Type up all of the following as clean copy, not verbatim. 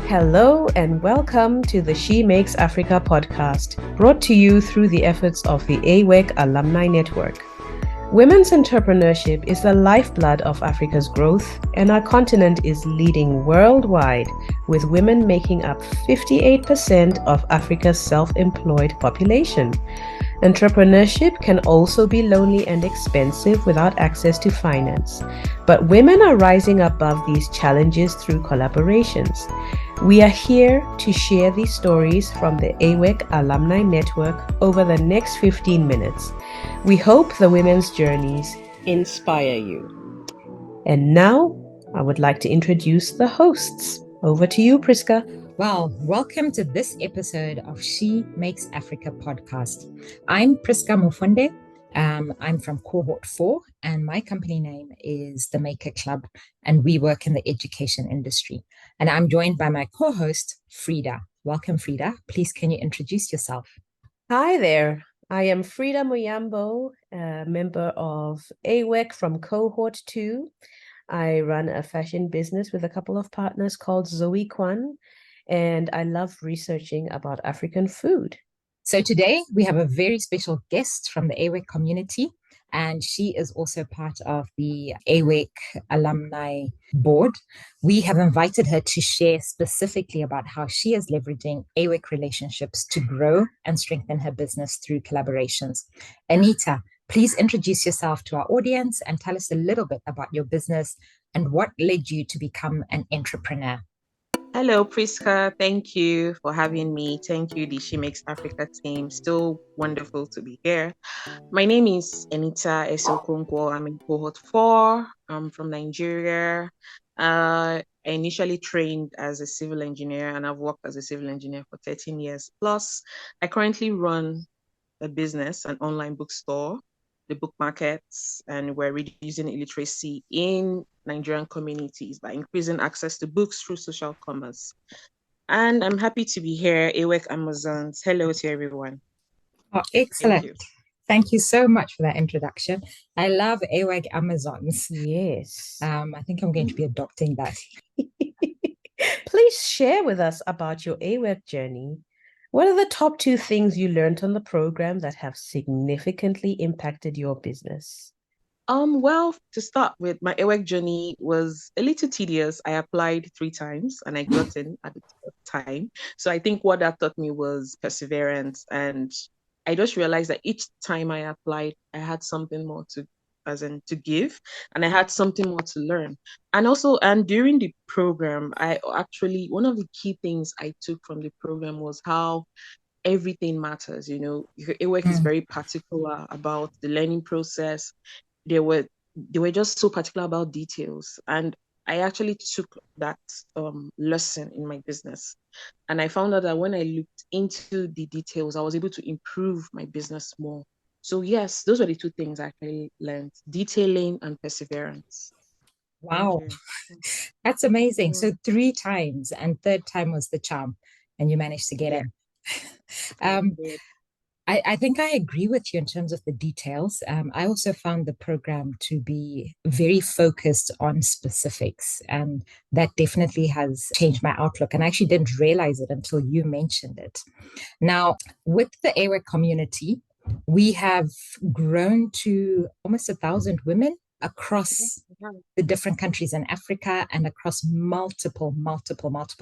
Hello and welcome to the She Makes Africa podcast, brought to you through the efforts of the AWEC Alumni Network. Women's entrepreneurship is the lifeblood of Africa's growth, and our continent is leading worldwide, with women making up 58% of Africa's self-employed population. Entrepreneurship can also be lonely and expensive without access to finance, but women are rising above these challenges through collaborations. We are here to share these stories from the AWEC Alumni Network over the next 15 minutes. We hope the women's journeys inspire you. And now, I would like to introduce the hosts. Over to you, Priska. Well, welcome to this episode of She Makes Africa podcast. I'm Priska Mofunde. I'm from cohort 4, and my company name is the Maker Club, and we work in the education industry. And I'm joined by my co-host, Frida. Welcome, Frida. Please, can you introduce yourself? Hi there. I am Frida Muyambo, a member of AWEC from cohort 2. I run a fashion business with a couple of partners called Zoe Kwan, and I love researching about African food. So today we have a very special guest from the AWEC community, and she is also part of the AWEC Alumni Board. We have invited her to share specifically about how she is leveraging AWEC relationships to grow and strengthen her business through collaborations. Anita, please introduce yourself to our audience and tell us a little bit about your business and what led you to become an entrepreneur. Hello, Priska. Thank you for having me. Thank you, the She Makes Africa team. Still wonderful to be here. My name is Enita Okonkwo. I'm in cohort 4. I'm from Nigeria. I initially trained as a civil engineer, and I've worked as a civil engineer for 13 years. Plus, I currently run a business, an online bookstore, the book markets, and we're reducing illiteracy in Nigerian communities by increasing access to books through social commerce. And I'm happy to be here, AWEC Amazons. Hello to everyone. Oh, excellent. Thank you so much for that introduction. I love AWEC Amazons. Yes. I think I'm going to be adopting that. Please share with us about your AWEC journey. What are the top 2 things you learned on the program that have significantly impacted your business? Well, to start with, my AWEC journey was a little tedious. I applied 3 times and I got in at the time. So I think what that taught me was perseverance. And I just realized that each time I applied, I had something more to give, and I had something more to learn. And during the program, one of the key things I took from the program was how everything matters. AWEC is very particular about the learning process. They were just so particular about details, and I actually took that lesson in my business, and I found out that when I looked into the details, I was able to improve my business more. So yes, those were the 2 things I actually learned: detailing and perseverance. Wow, that's amazing. So 3 times, and 3rd time was the charm, and you managed to get in. I think I agree with you in terms of the details. I also found the program to be very focused on specifics, and that definitely has changed my outlook. And I actually didn't realize it until you mentioned it. Now, with the AWEC community, we have grown to almost 1,000 women across the different countries in Africa and across multiple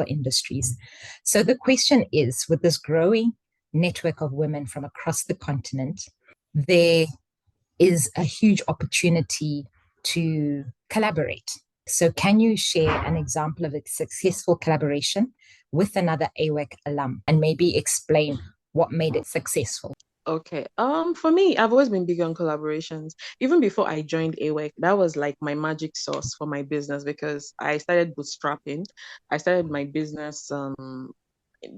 industries. So the question is, with this growing network of women from across the continent, there is a huge opportunity to collaborate. So can you share an example of a successful collaboration with another AWEC alum and maybe explain what made it successful? Okay. For me, I've always been big on collaborations. Even before I joined AWEC, that was like my magic sauce for my business, because I started bootstrapping. I started my business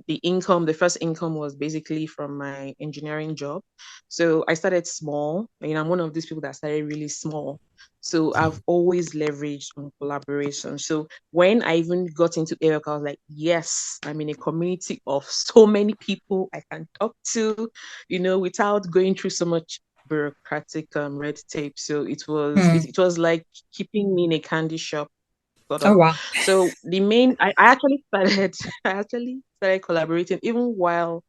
the first income was basically from my engineering job. So I started small. I'm one of these people that started really small. So I've always leveraged on collaboration. So when I even got into AWEC, I was like, yes, I'm in a community of so many people I can talk to, without going through so much bureaucratic red tape. So it was like keeping me in a candy shop sort Oh, of. wow. So the main, I actually started, I actually started collaborating even while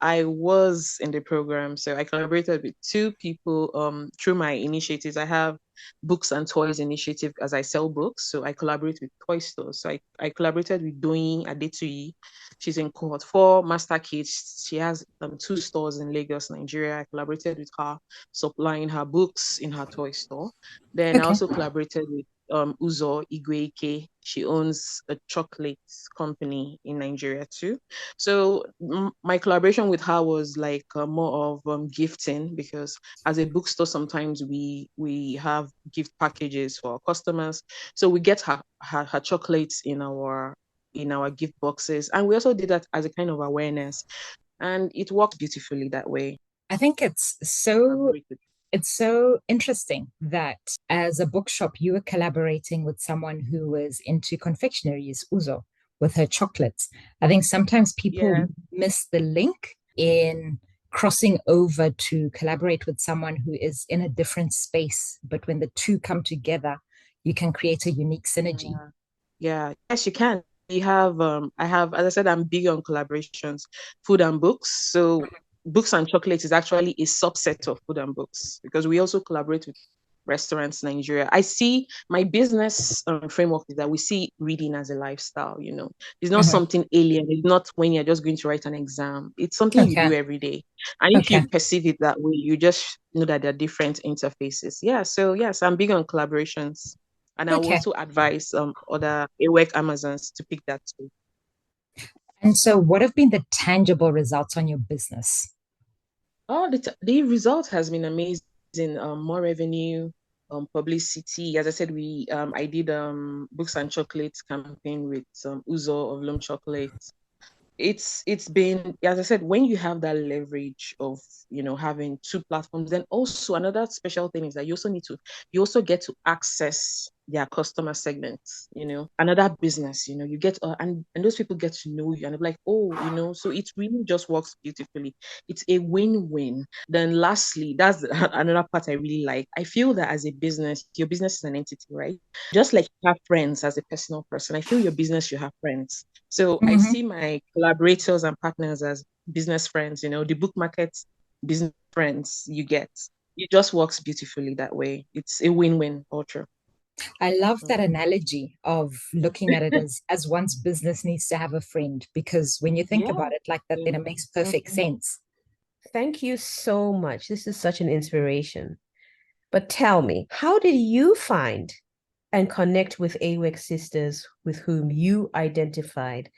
I was in the program. So I collaborated with two people through my initiatives. I have books and toys initiative as I sell books. So I collaborate with toy stores. So I collaborated with Doyin Adetui. She's in cohort 4, Master Kids. She has two stores in Lagos, Nigeria. I collaborated with her, supplying her books in her toy store. Then I Okay. also collaborated with Uzo Igweike. She owns a chocolate company in Nigeria too. So my collaboration with her was like more of gifting, because as a bookstore sometimes we have gift packages for our customers. So we get her chocolates in our gift boxes, and we also did that as a kind of awareness, and it worked beautifully that way. I think it's so interesting that as a bookshop, you were collaborating with someone who was into confectionaries, Uzo, with her chocolates. I think sometimes people Yeah. miss the link in crossing over to collaborate with someone who is in a different space. But when the two come together, you can create a unique synergy. Yeah. Yeah. Yes, you can. We have I have, as I said, I'm big on collaborations, food and books. So books and chocolate is actually a subset of food and books, because we also collaborate with restaurants in Nigeria. I see my business framework is that we see reading as a lifestyle, you know. It's not Mhm. something alien. It's not when you're just going to write an exam. It's something you Okay. do every day. And if Okay. you perceive it that way, you just know that there are different interfaces. Yeah. So yes, I'm big on collaborations. And I will Okay. also advise other AWEC Amazons to pick that too. And so, what have been the tangible results on your business? Oh, the result has been amazing. More revenue, publicity. As I said, we I did books and chocolates campaign with Uzo of Loam Chocolate. It's been, as I said, when you have that leverage of having two platforms, then also another special thing is that you also get to access their customer segments, another business, you get and those people get to know you, and they're like, oh, so it really just works beautifully. It's a win-win. Then lastly, that's another part I really like. I feel that as a business, your business is an entity, right? Just like you have friends as a personal person, I feel your business should have friends. So I Mhm. see my collaborators and partners as business friends, the book market business friends you get. It just works beautifully that way. It's a win-win culture. I love that Mm. analogy of looking at it as one's business needs to have a friend, because when you think Yeah. about it like that, then it makes perfect Mhm. sense. Thank you so much. This is such an inspiration. But tell me, how did you find and connect with AWEC sisters with whom you identified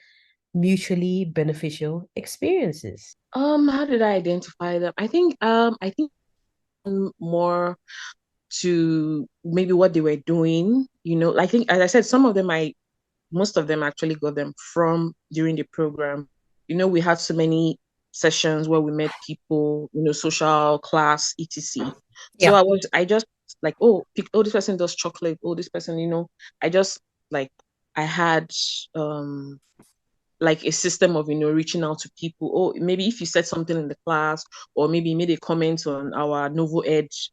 mutually beneficial experiences? How did I identify them? I think more to maybe what they were doing. I think, as I said, most of them actually got them from during the program. We had so many sessions where we met people, social class, etc. So Yeah. I just like, oh, this person does chocolate. Oh, this person, I just like, I had um like a system of reaching out to people. Oh, maybe if you said something in the class, or maybe you made a comment on our Novo Edge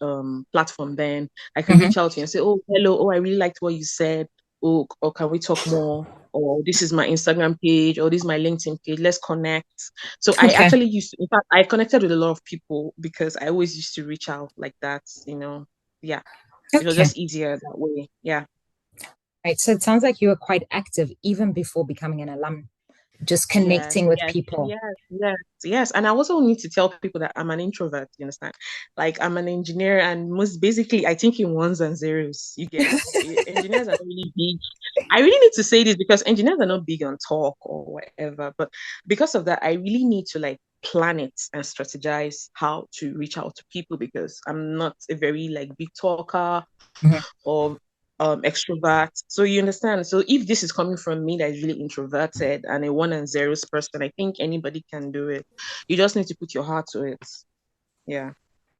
platform, then I can Mhm. reach out to you and say, oh, hello, oh, I really liked what you said. Oh, or can we talk more? Or this is my Instagram page, or this is my LinkedIn page, let's connect. So I Okay. actually in fact, I connected with a lot of people because I always used to reach out like that. Yeah, it was Okay. just easier that way. Yeah. Right. So it sounds like you were quite active even before becoming an alum, just Yes, connecting with yes, people. yes, yes, yes. And I also need to tell people that I'm an introvert, you understand? Like, I'm an engineer, and most basically I think in ones and zeros. You get engineers are not really big. I really need to say this because engineers are not big on talk or whatever. But because of that, I really need to like plan it and strategize how to reach out to people, because I'm not a very like big talker Mhm. or extrovert. So you understand. So if this is coming from me that is really introverted and a one and zeros person, I think anybody can do it. You just need to put your heart to it. Yeah.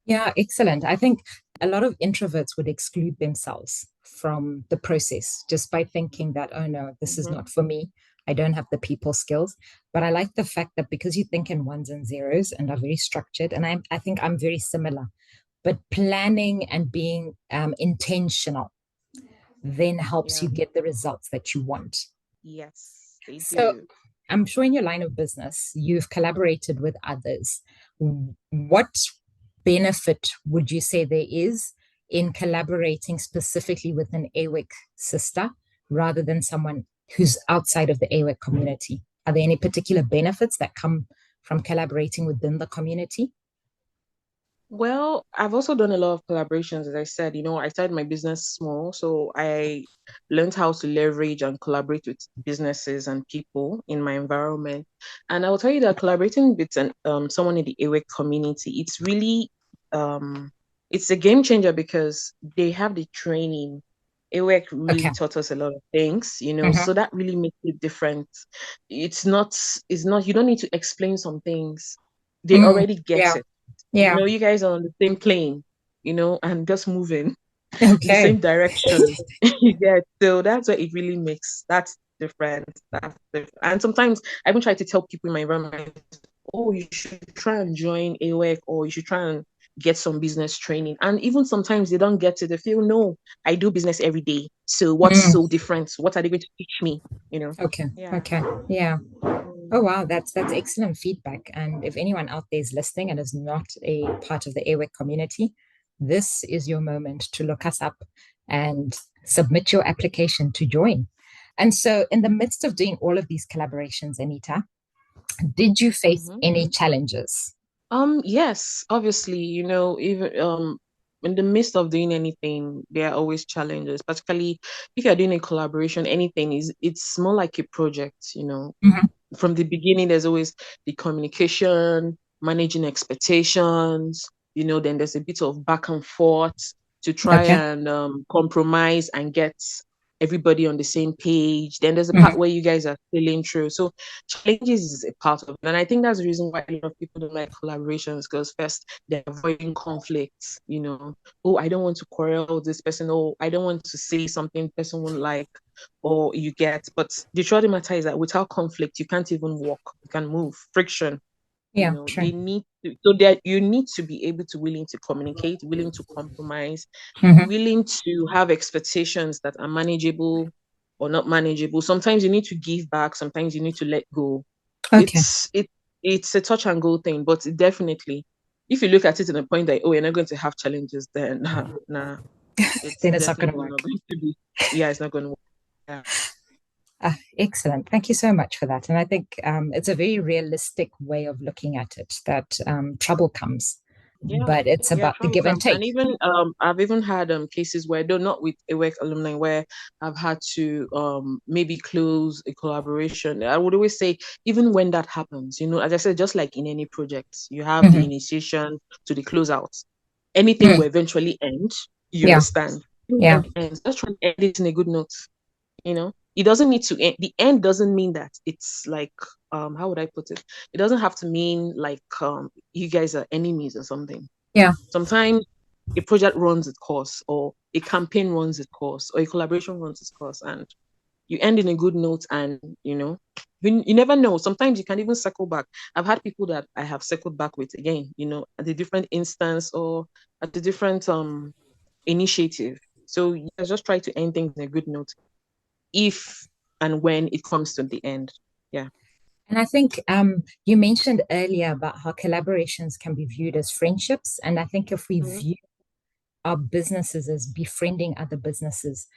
Yeah, excellent. I think a lot of introverts would exclude themselves from the process just by thinking that, oh no, this is Mhm. not for me. I don't have the people skills. But I like the fact that because you think in ones and zeros and are very structured, and I think I'm very similar, but planning and being intentional then helps you get the results that you want. Yes, they So do. I'm sure in your line of business, you've collaborated with others. What benefit would you say there is in collaborating specifically with an AWEC sister rather than someone who's outside of the AWEC community? Are there any particular benefits that come from collaborating within the community? Well, I've also done a lot of collaborations, as I said. I started my business small, so I learned how to leverage and collaborate with businesses and people in my environment. And I will tell you that collaborating with someone in the AWEC community, it's a game changer because they have the training. AWEC really Okay. taught us a lot of things, Mhm. so that really makes it different. It's not, you don't need to explain some things. They already get Yeah. it. Yeah. You guys are on the same plane, and just moving in the Okay. same direction. You get, so that's what it really makes. That's different. That's different. And sometimes I even try to tell people in my environment, oh, you should try and join AWEC, or you should try and get some business training. And even sometimes they don't get it. They feel, no, I do business every day. So what's Mm. so different? What are they going to teach me? Okay. Yeah. Okay. Yeah. Mm. Oh wow, that's excellent feedback. And if anyone out there is listening and is not a part of the AWEC community, this is your moment to look us up and submit your application to join. And so, in the midst of doing all of these collaborations, Anita, did you face Mhm. any challenges? Yes, obviously, even in the midst of doing anything, there are always challenges, particularly if you're doing a collaboration, anything it's more like a project. Mhm. From the beginning, there's always the communication, managing expectations, then there's a bit of back and forth to try Okay. and compromise and get everybody on the same page. Then there's a part Mhm. where you guys are sailing through. So challenges is a part of it. And I think that's the reason why a lot of people don't like collaborations, because first they're avoiding conflicts. Oh, I don't want to quarrel with this person. Oh, I don't want to say something person won't like, or you get. But the truth of the matter is that without conflict, you can't even walk. You can move. Friction. Yeah, true. They need to, so that you need to be able to willing to communicate, willing to compromise, Mhm. willing to have expectations that are manageable or not manageable. Sometimes you need to give back, sometimes you need to let go. Okay. It's a touch and go thing, but definitely, if you look at it in a point that, oh, you're not going to have challenges, then nah, it's Then it's not going to definitely work. not going to be. Yeah, it's not going to work. Yeah. Excellent. Thank you so much for that. And I think it's a very realistic way of looking at it that trouble comes, Yeah, but it's yeah, about the trouble give and comes. And take. even I've even had cases where, though not with AWEC alumni, where I've had to maybe close a collaboration. I would always say, even when that happens, as I said, just like in any project, you have the Mhm. initiation to the closeout. Anything Mm. will eventually end. You Yeah. understand? Yeah. When it ends, let's try and end it in a good note. It doesn't need to end. The end doesn't mean that it's like, how would I put it? It doesn't have to mean like you guys are enemies or something. Yeah. Sometimes a project runs its course, or a campaign runs its course, or a collaboration runs its course, and you end in a good note. And you never know. Sometimes you can even circle back. I've had people that I have circled back with again, at a different instance, or at a different initiative. So yeah, just try to end things in a good note, if and when it comes to the end. Yeah. And I think you mentioned earlier about how collaborations can be viewed as friendships. And I think if we Mhm. view our businesses as befriending other businesses,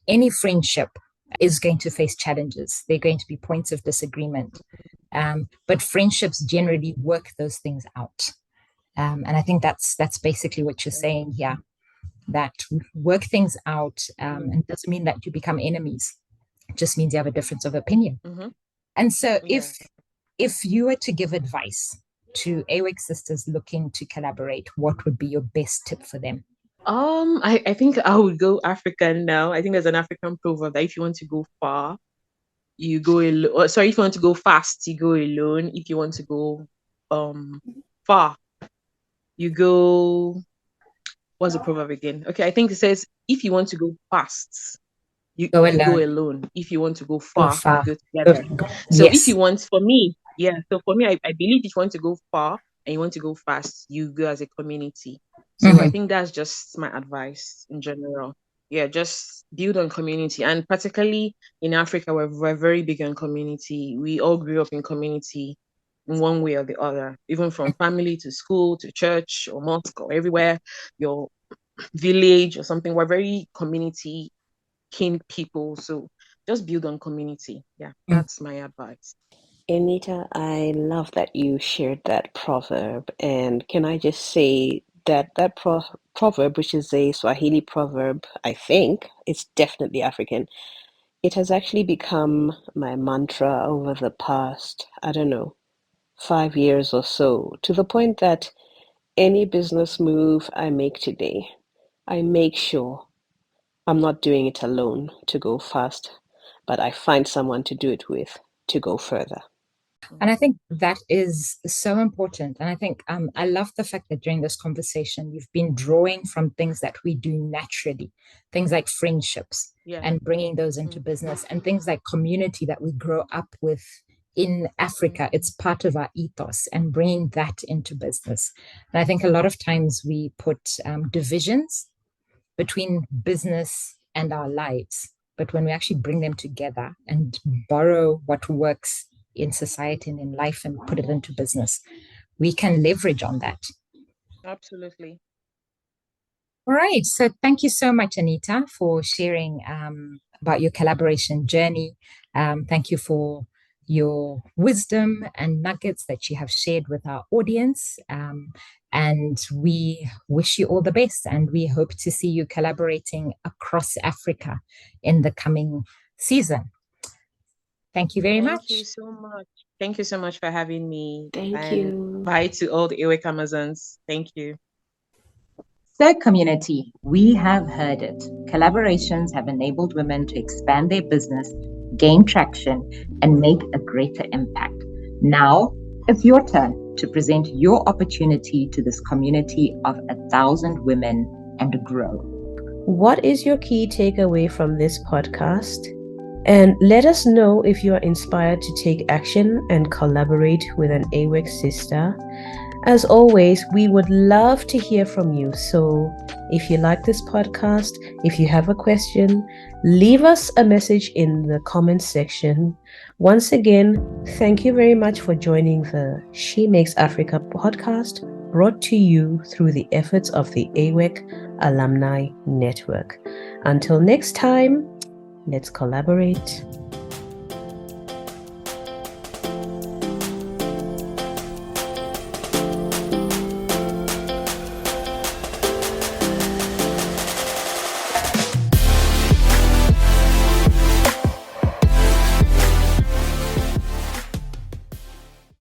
any friendship is going to face challenges. There are going to be points of disagreement. But friendships generally work those things out. And I think that's basically what you're saying here. That work things out, and doesn't mean that you become enemies. It just means you have a difference of opinion. Mm-hmm. And so, Yeah. if you were to give advice to AWEC sisters looking to collaborate, what would be your best tip for them? I think I would go African now. I think there's an African proverb that if you want to go far, you go alone. Sorry, if you want to go fast, you go alone. If you want to go um far, you go. What's the proverb again? Okay, I think it says if you want to go fast, you Go you go alone, alone. If you want to go go far, you far. go Go, together. So if yes. you want, for me, yeah. So for me, I believe if you want to go far and you want to go fast, you go as a community. So I Mhm. think that's just my advice in general. just build on community. And particularly in Africa, we're very big on community. We all grew up in community in one way or the other, even from family to school to church or mosque or everywhere, your village or something. We're very community keen people. So just build on community. Yeah, that's my advice. Anita, I love that you shared that proverb. And can I just say that proverb, which is a Swahili proverb, I think it's definitely African. It has actually become my mantra over the past, I don't know, 5 years or so, to the point that any business move I make today, I make sure I'm not doing it alone to go fast, but I find someone to do it with to go further. And I think that is so important. And I think I love the fact that during this conversation, you've been drawing from things that we do naturally, things like friendships, and bringing those into business, and things like community that we grow up with in Africa. It's part of our ethos, and bringing that into business. And I think a lot of times we put divisions between business and our lives. But when we actually bring them together and borrow what works in society and in life and put it into business, we can leverage on that. Absolutely. All right. So thank you so much, Anita, for sharing about your collaboration journey. Thank you for your wisdom and nuggets that you have shared with our audience. And we wish you all the best. And we hope to see you collaborating across Africa in the coming season. Thank you very much. Thank you so much. Thank you so much for having me. Thank you. Bye to all the AWEC Amazons. Thank you. So, community, we have heard it. Collaborations have enabled women to expand their business, gain traction, and make a greater impact. Now, it's your turn to present your opportunity to this community of 1,000 women and grow. What is your key takeaway from this podcast? And let us know if you are inspired to take action and collaborate with an AWEC sister. As always, we would love to hear from you. So if you like this podcast, if you have a question, leave us a message in the comments section. Once again, thank you very much for joining the She Makes Africa podcast, brought to you through the efforts of the AWEC Alumni Network. Until next time, let's collaborate.